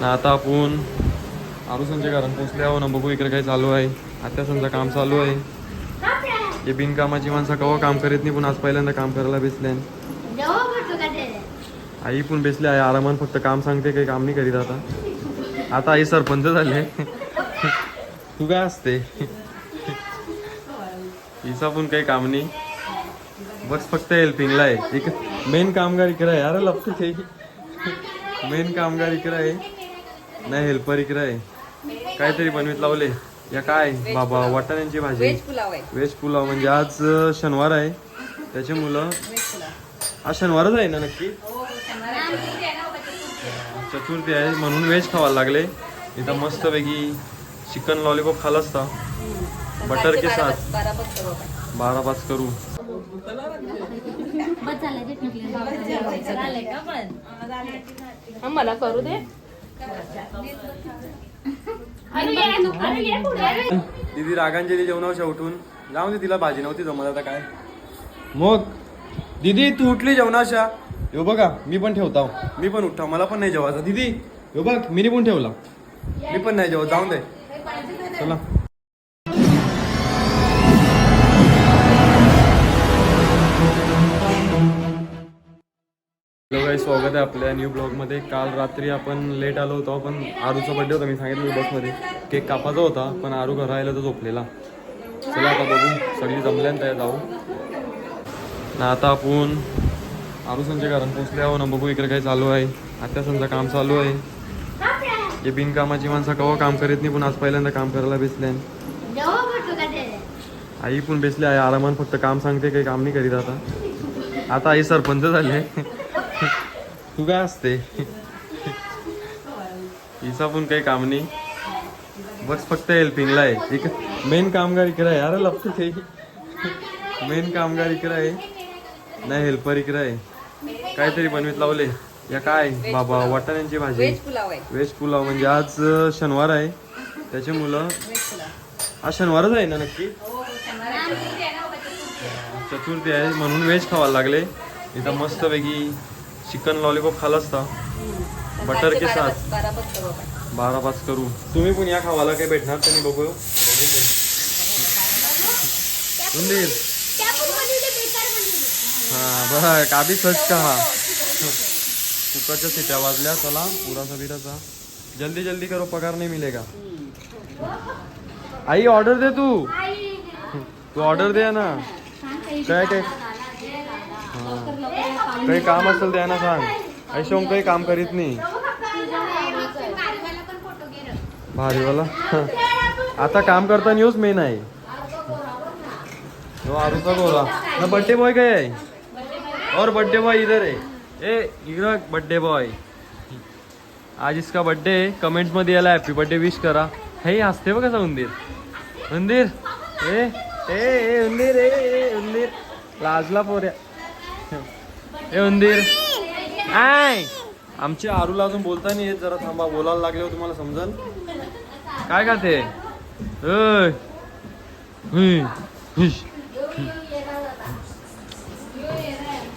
ना आता आपण आरुसांच्या घरात पोहोचले आहो ना. बघू इकडे काय चालू आहे. आत्यासांचं काम चालू आहे. हे बिनकामाची माणसं कवा काम करीत नाही, पण आज पहिल्यांदा काम करायला बेसले. आई पण बेसले आहे आरामान, फक्त काम सांगते, काही काम नाही करीत. आता आई सरपंच झाले. तू काय असते हिचा पण काही काम नाही, बस फक्त हेल्पिंगला आहे. एक मेन कामगार इकडे आहे. अरे लपते ते मेन कामगार इकडे आहे, नाही हेल्पर इकडे आहे. काहीतरी बनवीत लावले या काय बाबा. वाटाण्यांची भाजी, व्हेज पुलाव. म्हणजे आज शनिवार आहे त्याच्यामुळं. आज शनिवारच आहे ना नक्की, चतुर्थी आहे म्हणून व्हेज खावायला लागले. इथं मस्तपैकी चिकन लॉलीपॉप खाल असता बटर के साथ. 12-5 करू. मला करू दे. दीदी रागांजली जेवणावशा उठून जाऊन दे, तिला भाजी नव्हती जमत. आता काय मग दीदी तू उठली जेवणाशा. यो बघा मी पण ठेवता, मी पण उठा, मला पण नाही जेवायचं. दीदी यो बघ मी पण ठेवला, मी पण नाही जेवत. जाऊन दे चला. हॅलो गाईस, स्वागत आहे आपल्या न्यू ब्लॉगमध्ये. काल रात्री आपण लेट आलो होतो, पण आरूचा बड्डे होता. मी सांगितलं बसमध्ये केक कापाचा होता, पण आरू घरा आयला तर झोपलेला. चला आता बघू, सगळी जमल्यानंतर जाऊ ना. आता आपण आरुसांच्या घरात पोहोचले आहो ना. बघू इकडे काय चालू आहे. आत्यासांचं काम चालू आहे. हे बिनकामाची माणसं कवा काम करीत नाही, पण आज पहिल्यांदा काम करायला बेसले. आई पण बेसले आहे आरामान, फक्त काम सांगते, काही काम नाही करीत. आता आई सरपंच झाले. तू काय असते हिचा पण काही काम नाही, बस फक्त हेल्पिंगला आहे. एक मेन कामगार इकडे आहे. अरे लपते ते मेन कामगार इकडे आहे, नाही हेल्पर इकडे आहे. काहीतरी बनवीत लावले या काय बाबा. वाटाण्यांची भाजी, व्हेज पुलाव. म्हणजे आज शनिवार आहे त्याच्यामुळं. आज शनिवारच आहे ना नक्की, चतुर्थी आहे म्हणून व्हेज खावायला लागले. इथं मस्तपैकी चिकन लॉलीपॉप खाल असता बटर के साथ. 12-5 करू. तुम्ही पण या खावाला काही भेटणार तर नाही. बघू हा बघा काबी सच का. कुकरच्या सिट्या वाजल्या. चला पुराचा बिराचा जल्दी जल्दी करो, पगार नाही मिलेगा. I order they, Tu order दे ना. काय काय काही काम असेल द्या सांग. ऐशोम काही काम करीत नाही भारीवाला. आता काम करता न्यूज मेन आहे. आरूचा गोरा ना. बर्थडे बॉय काय आहे, और बर्थडे बॉय इधर है. ए इधर बर्थडे बॉय. आज इसका बर्थडे है. कमेंट्स मध्ये याला हॅपी बर्थडे विश करा. हे हसते बघ कसा उंदीर. उंदीर ए ए ए उंदीर ए उंदीर लाजला पोऱ्या. ए उंदीर आय. आमच्या आरूला अजून बोलता नाही येत. जरा थांबा, बोलायला लागल्यावर तुम्हाला समजल. काय खाते.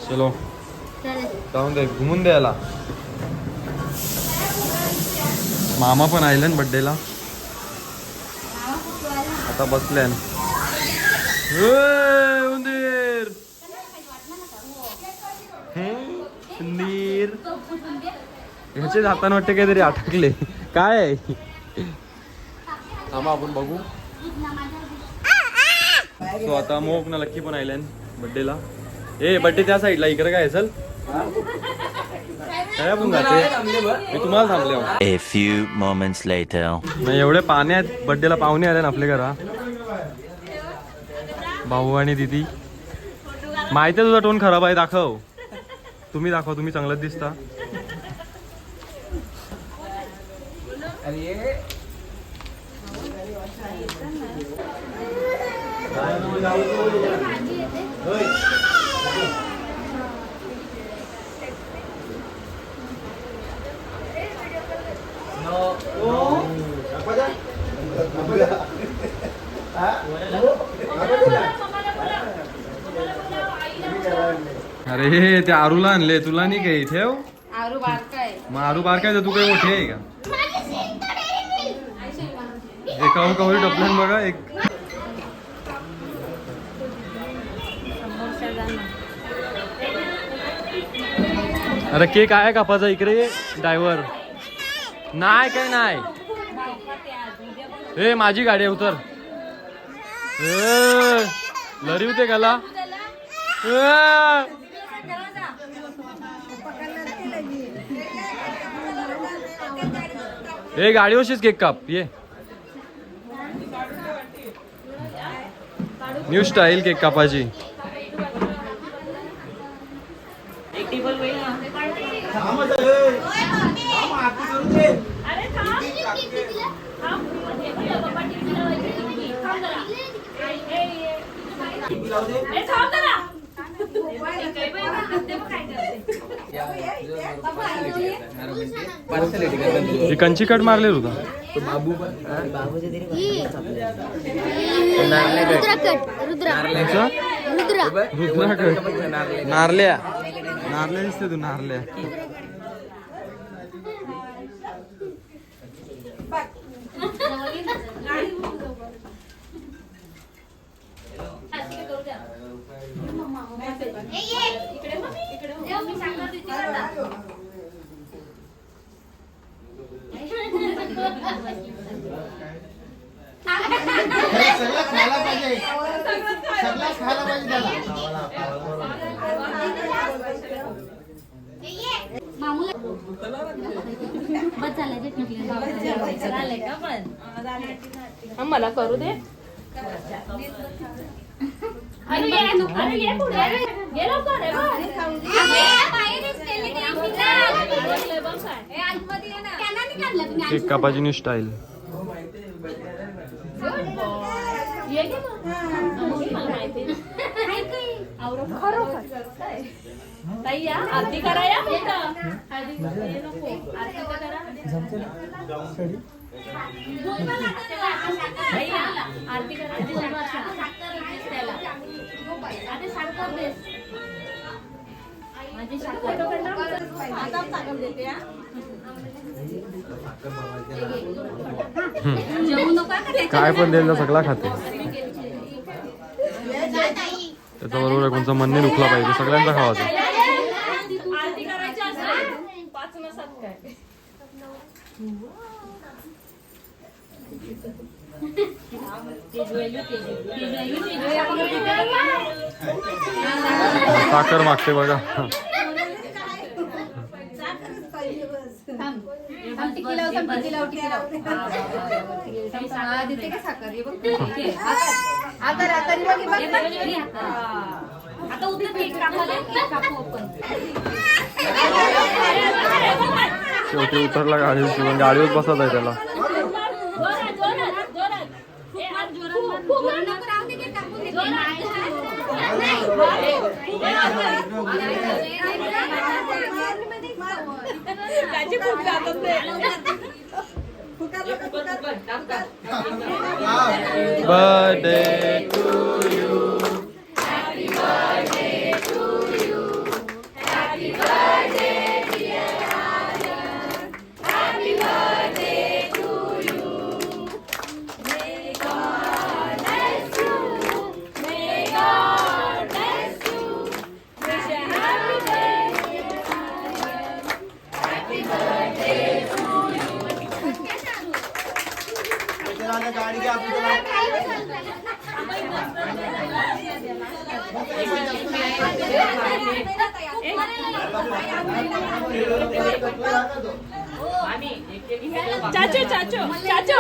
चलो जाऊन दे, घुमून द्यायला. मामा पण आले ना बड्डेला. आता बसले उंदीर. उंदीर ह्याचे हाताने वाटते काहीतरी अटकले. काय आहे थांबा आपण बघू. सो आता मोक ना लक्की पण आयल्यान बड्डेला. ए बड्डे त्या साईडला, इकडे काय चल काय आपण जाते. मी तुम्हाला थांबले. A few moments later. नाही एवढे पाणी आहेत. बड्डेला पाहुणे आले ना आपल्या घरा. भाऊ आणि दीदी. माहिती आहे तुझा टोन खराब आहे. दाखव, तुम्ही दाखवा, तुम्ही चांगलंच दिसता. अरे ते आरूला आणले, तुला नाही काही ठेव. आरू बारका आहे. मारू बार काय तू काही मोठी आहे का? एकावर कवरी टपल्यान बघा एक. अरे केक आहे कापाचा इकडे ड्रायव्हर. नाही काय नाही. ए माझी गाडी आहे उतर. लरी होते गाला. ए गाडीवरशीच केक काप ये. न्यू स्टाईल केक कापाची. कंची कट मारले होता नारल्या नारल्या दिसते तू नारल्या. मला करू दे. केक कापाची न्यू स्टाईल. आरती करा या आरती काय पण द्यायला सगळा खाते. त्याच्याबरोबर कोणचं मन नाही दुखला पाहिजे. सगळ्यांचा खावाचा. आरती करायची असेल 5 न 7 काय. साखर मागते बघा. आता उद्या केक कापू आपण. शेवटी उतरला गाडीवर. गाडीवर बसत आहे त्याला. Birthday to you. Happy birthday to you. Happy birthday dear Aryan. Happy birthday to you. May God bless you. May God bless you. Wish you happy birthday Aryan. Happy birthday to you. गाड़ी के आप चाचो चाचो चाचो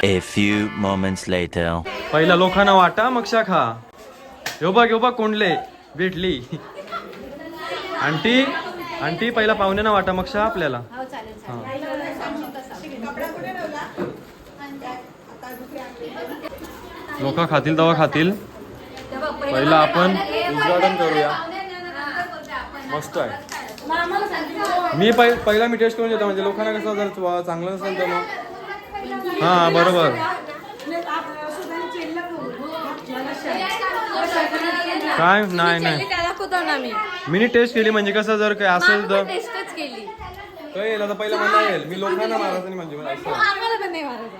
A few moments later. पहिला लोकांना वाटा मग खा. यो बघ कोंडले भेटली. आंटी आंटी पहिला पाहुण्यांना वाटा मग आपल्याला. लोक खातील तेव्हा खातील. पहिला आपण उद्घाटन करूया. मस्त आहे. मी पहिला मी टेस्ट करून घेतो म्हणजे लोकांना कसं जर चांगलं नसेल तर मग हा बरोबर. काय नाही नाही मी टेस्ट केली म्हणजे कसं जर काय असेल तर टेस्टच केली. काय येईल आता पहिला मला येईल मी लोकांना मारायचं नाही म्हणजे मला असं. आम्हाला पण नाही मारायचं.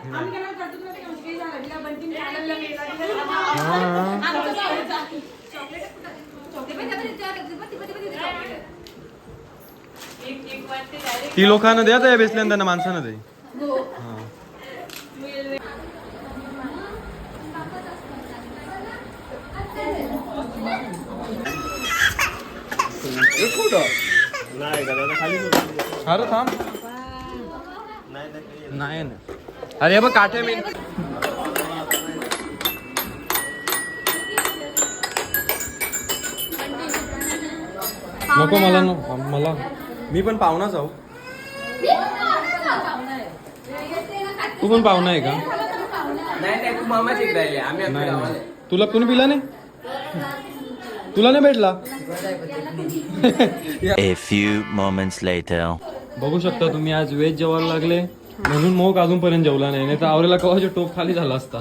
ती लोकांना द्या त्या बेसल्यान त्यांना माणसानं दे. हा अरे थांब नाही ना अरे हे बघ काठे मी नको मला मला मी पण पाहुणाच आहो. तू पण पाहुणा आहे का? नाही तू मामाच एकदा आले आम्ही आता नाही गावाला नाही. तुला कोणी पिला नाही? तुला नाही भेटला? A few moments later. बघू शकता तुम्ही आज व्हेज जेवायला लागले म्हणून मोग अजूनपर्यंत जेवला नाही तर आवरेला कवाचे टोप खाली झाला असता.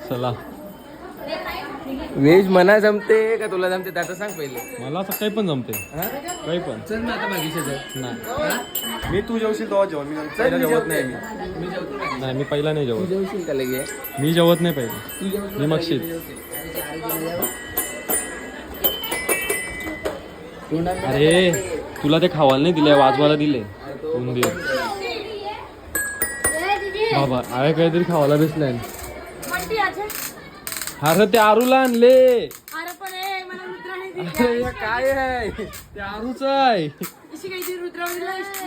चला व्हेज मना जमते का तुला जमते त्याचं सांग पहिले. मला असं काही पण जमते काही पण चल ना आता बाकीचे नाही. मी तू जेवशील तेव्हा जेवण मी पहिला जेवत नाही मी नाही मी पहिला नाही जेवत. जेवशील का लगे मी जेवत नाही पहिले मी मगशील. अरे तुला ते खावायला नाही दिले वाजवायला दिले उंदीर बाबा अरे काहीतरी खावायला बसलाय. अरे ते आरूला आणले. अरे या काय आहे ते आरूच आहे.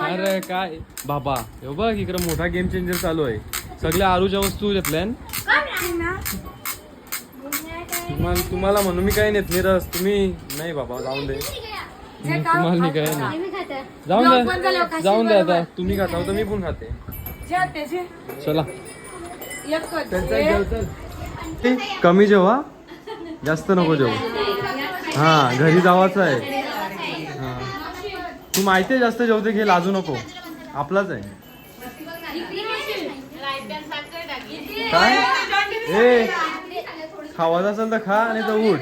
अरे काय बाबा हे बघ इकडे मोठा गेम चेंजर चालू आहे. सगळ्या आरूच्या वस्तू घेतल्या तुम्हाला म्हणून मी काही नेत नाही रस तुम्ही नाही बाबा जाऊन दे तुम्हाला मी काय नाही जाऊन दे आता तुम्ही खाता तर मी पण खाते. चला कमी जेवा जास्त नको जेवू. हा घरी जावाचं आहे. हा तू माहिती आहे जास्त जेवते घे लाजू नको आपलाच आहे. काय ए खावायचं असेल तर खा आणि तर उठ.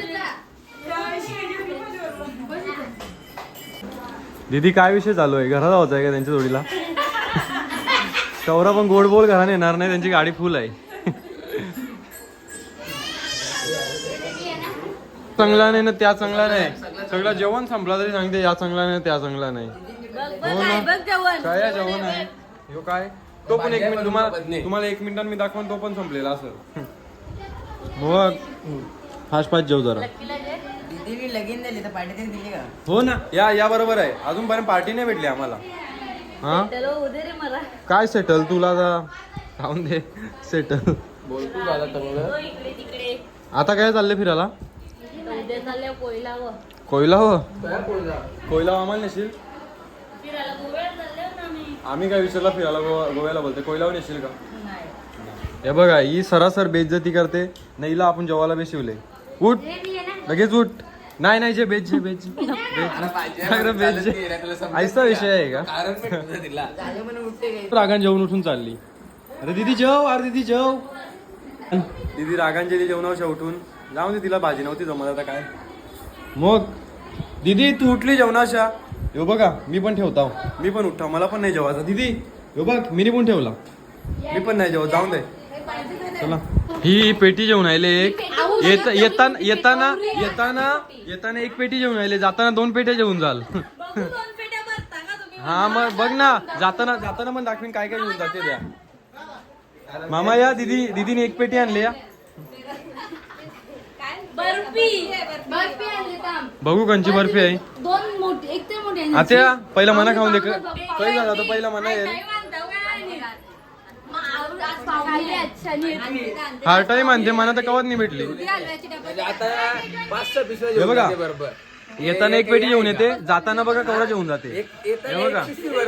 दीदी काय विषय चालू आहे घरात जायचं आहे का त्यांच्या जोडीला? कवरा पण गोड बोल घराने येणार नाही त्यांची गाडी फुल आहे. चांगला नाही ना त्या चांगला नाही सगळं जेवण संपला तरी सांगते या चांगला नाही त्या चांगला नाही. हो ना काय जेवण आहे ह्यो काय तो पण 1 मिनिट तुम्हाला 1 मिनिटात मी दाखवून तो पण संपलेला असं. मग फास्ट जेव जरा. लगीन दिली तर पार्टी तरी दिली का? हो ना या बरोबर आहे अजूनपर्यंत पार्टी नाही भेटली आम्हाला. हा काय सेटल तुला राहून दे सेटल बोलतो झाला चांगलं. आता काय चाललंय फिरायला? कोयला हो कोयला आम्हाला नेशील? आम्ही काय विचारला फिरायला गोव्याला बोलते कोयलावर नेशील का? हे बघा ही सरासर बेइज्जती करते नाही हिला आपण जेवायला बेशिवले. उठ लगेच उठ. नाही जे बेज ऐसा विषय आहे का? रागान जेवण उठून चालली. अरे दीदी जेव. दीदी रागांच्या जेवणावर उठून जाऊन दे तिला भाजी नव्हती जमत आता काय. मग दीदी तू उठली जेवणाशा यो बघा मी पण ठेवता मी पण उठता मला पण नाही जेवायचं. दीदी यो बघ मी पण ठेवला मी पण नाही जेवत जाऊन दे. चला ही पेटी जेवण आले एक येताना 1 पेटी जेवण आले जाताना 2 पेट्या जेवून जाल. हा मग बघ ना जाताना पण दाखवीन काय घेऊन जाते द्या. मामा या दीदीने 1 पेटी आणली या. बघू कोणची बर्फी आहे. 2 मोठी एक ते मोठी आता पहिला मना खाऊन दे काही झालं तर पहिला मना येईल. हार टाइम आणते मना तर कवत नाही भेटली. हे बघा येताना 1 पेटी जेवून येते जाताना बघा कवरा जेवून जाते. हे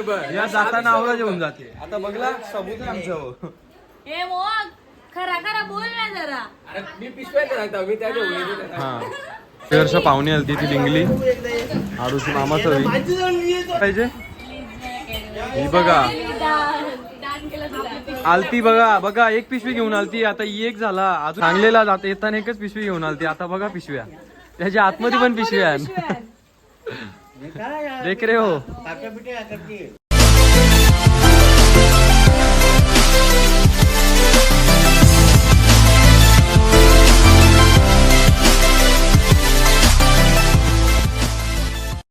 बघा या जाताना आवरा जेवून जाते. आता बघला सबूत आहे आमचं. हे मोग खरा बोल ना जरा. मी पिशव्यात राहतो मी त्या जेवण. हा वर्ष पाहुणे आलती ती लिंगली आरुषी मामा सवी पाहिजे ही बघा आलती बघा बघा एक पिशवी घेऊन आलती आता ही एक झाला अजून सांगलेला जात येताना एकच पिशवी घेऊन आलती आता बघा पिशव्या त्याच्या आतमध्ये पण पिशव्या देख रे हो